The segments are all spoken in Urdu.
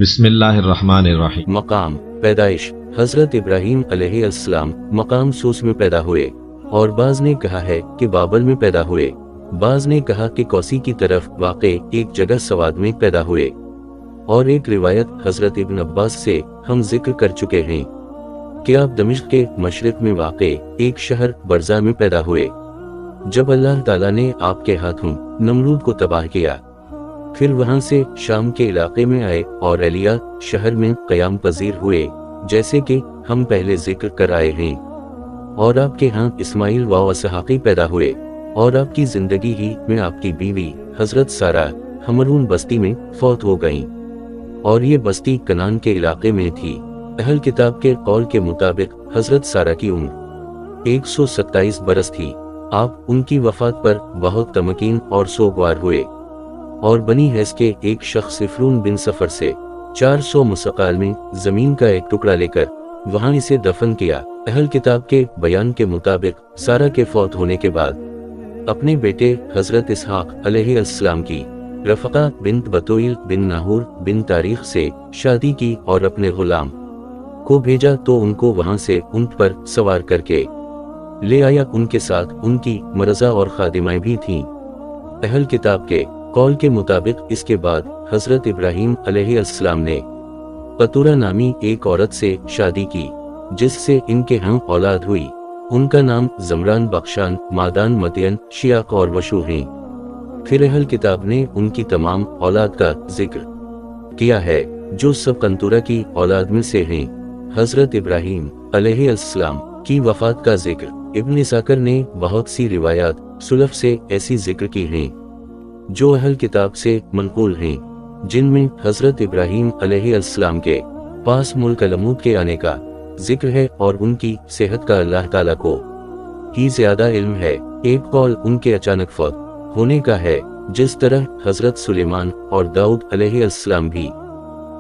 بسم اللہ الرحمن الرحیم۔ مقام پیدائش حضرت ابراہیم علیہ السلام مقام سوس میں پیدا ہوئے، اور بعض نے کہا ہے کہ بابل میں پیدا ہوئے، بعض نے کہا کہ کوسی کی طرف واقع ایک جگہ سواد میں پیدا ہوئے، اور ایک روایت حضرت ابن عباس سے ہم ذکر کر چکے ہیں کہ آپ دمشق کے مشرق میں واقع ایک شہر برزا میں پیدا ہوئے جب اللہ تعالیٰ نے آپ کے ہاتھوں نمرود کو تباہ کیا، پھر وہاں سے شام کے علاقے میں آئے اور ایلیا شہر میں قیام پذیر ہوئے جیسے کہ ہم پہلے ذکر کر آئے ہیں، اور آپ کے ہاں اسماعیل و اسحاقی پیدا ہوئے، اور آپ کی زندگی ہی میں آپ کی بیوی حضرت سارہ حمرون بستی میں فوت ہو گئیں، اور یہ بستی کنان کے علاقے میں تھی۔ اہل کتاب کے قول کے مطابق حضرت سارہ کی عمر 127 برس تھی۔ آپ ان کی وفات پر بہت تمکین اور سوگوار ہوئے، اور بنی حیث کے ایک شخص سفرون بن سفر سے 400 مسقال میں زمین کا ایک ٹکڑا لے کر وہاں اسے دفن کیا۔ اہل کتاب کے بیان کے مطابق سارہ کے فوت ہونے کے بعد اپنے بیٹے حضرت اسحاق علیہ السلام کی رفقہ بنت بتویل بن ناہور بن تاریخ سے شادی کی اور اپنے غلام کو بھیجا تو ان کو وہاں سے اونٹ پر سوار کر کے لے آیا۔ ان کے ساتھ ان کی مرضع اور خادمائیں بھی تھیں۔ اہل کتاب کے قول کے مطابق اس کے بعد حضرت ابراہیم علیہ السلام نے قطورہ نامی ایک عورت سے شادی کی جس سے ان کے ہاں اولاد ہوئی۔ ان کا نام زمران، بخشان، مادان، مدین، شیاق اور وشو ہیں۔ پھر اہل کتاب نے ان کی تمام اولاد کا ذکر کیا ہے جو سب قنطورہ کی اولاد میں سے ہیں۔ حضرت ابراہیم علیہ السلام کی وفات کا ذکر ابن اساکر نے بہت سی روایات سلف سے ایسی ذکر کی ہیں جو اہل کتاب سے منقول ہیں، جن میں حضرت ابراہیم علیہ السلام کے پاس ملک لمود کے آنے کا ذکر ہے اور ان کی صحت کا اللہ تعالیٰ کو ہی زیادہ علم ہے۔ ایک قول ان کے اچانک فوت ہونے کا ہے، جس طرح حضرت سلیمان اور داؤد علیہ السلام بھی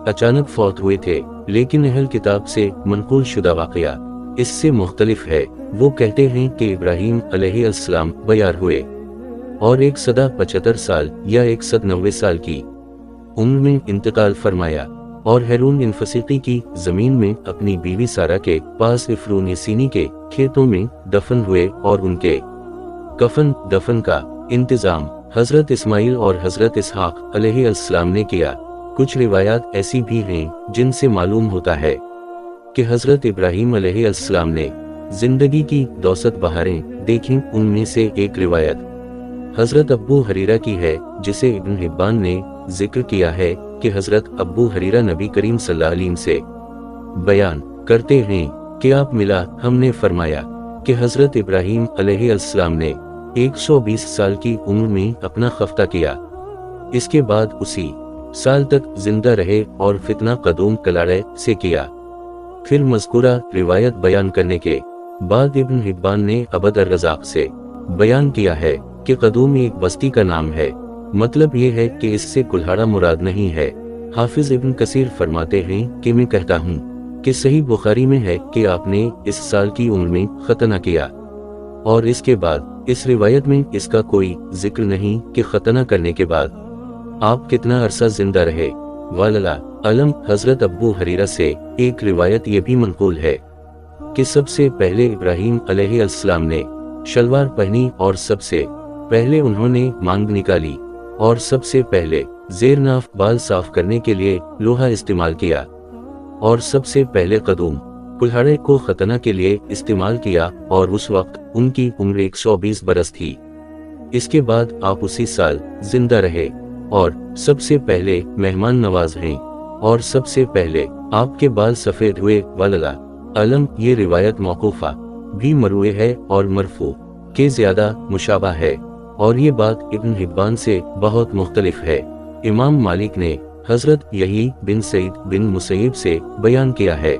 اچانک فوت ہوئے تھے، لیکن اہل کتاب سے منقول شدہ واقعہ اس سے مختلف ہے۔ وہ کہتے ہیں کہ ابراہیم علیہ السلام بیار ہوئے اور 175 سال یا 190 سال کی عمر میں انتقال فرمایا، اور ہیرون انفسیقی کی زمین میں اپنی بیوی سارہ کے پاس افرون سینی کے کھیتوں میں دفن ہوئے، اور ان کے کفن دفن کا انتظام حضرت اسماعیل اور حضرت اسحاق علیہ السلام نے کیا۔ کچھ روایات ایسی بھی ہیں جن سے معلوم ہوتا ہے کہ حضرت ابراہیم علیہ السلام نے زندگی کی دوسط بہاریں دیکھیں۔ ان میں سے ایک روایت حضرت ابو حریرہ کی ہے جسے ابن حبان نے ذکر کیا ہے کہ حضرت ابو حریرہ نبی کریم صلی اللہ علیہ وسلم سے بیان کرتے ہیں کہ آپ ملا، ہم نے فرمایا کہ حضرت ابراہیم علیہ السلام نے 120 سال کی عمر میں اپنا خفتہ کیا، اس کے بعد اسی سال تک زندہ رہے اور فتنہ قدوم کلاڑے سے کیا۔ پھر مذکورہ روایت بیان کرنے کے بعد ابن حبان نے عبد الرزاق سے بیان کیا ہے کہ قدوم ایک بستی کا نام ہے، مطلب یہ ہے کہ اس سے کلہاڑا مراد نہیں ہے۔ حافظ ابن کثیر فرماتے ہیں کہ میں کہتا ہوں کہ صحیح بخاری میں ہے کہ آپ نے اس سال کی عمر میں ختنہ کیا، اور اس کے بعد اس روایت میں اس کا کوئی ذکر نہیں کہ ختنہ کرنے کے بعد آپ کتنا عرصہ زندہ رہے۔ واللہ علم۔ حضرت ابو حریرہ سے ایک روایت یہ بھی منقول ہے کہ سب سے پہلے ابراہیم علیہ السلام نے شلوار پہنی، اور سب سے پہلے انہوں نے مانگ نکالی، اور سب سے پہلے زیر ناف بال صاف کرنے کے لیے لوہا استعمال کیا، اور سب سے پہلے قدوم کلہاڑے کو ختنہ کے لیے استعمال کیا، اور اس وقت ان کی عمر 120 برس تھی۔ اس کے بعد آپ اسی سال زندہ رہے، اور سب سے پہلے مہمان نواز ہیں، اور سب سے پہلے آپ کے بال سفید ہوئے۔ واللہ علم۔ یہ روایت موقوفہ بھی مروع ہے اور مرفوع کے زیادہ مشابہ ہے، اور یہ بات ابن حبان سے بہت مختلف ہے۔ امام مالک نے حضرت یحیی بن سعید بن مسیب سے بیان کیا ہے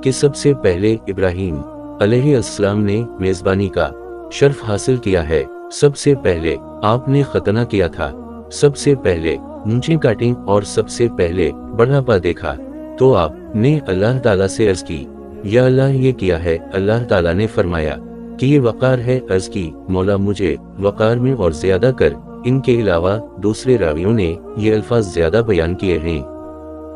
کہ سب سے پہلے ابراہیم علیہ السلام نے میزبانی کا شرف حاصل کیا ہے، سب سے پہلے آپ نے ختنہ کیا تھا، سب سے پہلے مونچھیں کاٹیں، اور سب سے پہلے بڑھاپا دیکھا، تو آپ نے اللہ تعالیٰ سے عرض کی یا اللہ یہ کیا ہے؟ اللہ تعالیٰ نے فرمایا کہ یہ وقار ہے۔ عرض کی مولا مجھے وقار میں اور زیادہ کر۔ ان کے علاوہ دوسرے راویوں نے یہ الفاظ زیادہ بیان کیے ہیں۔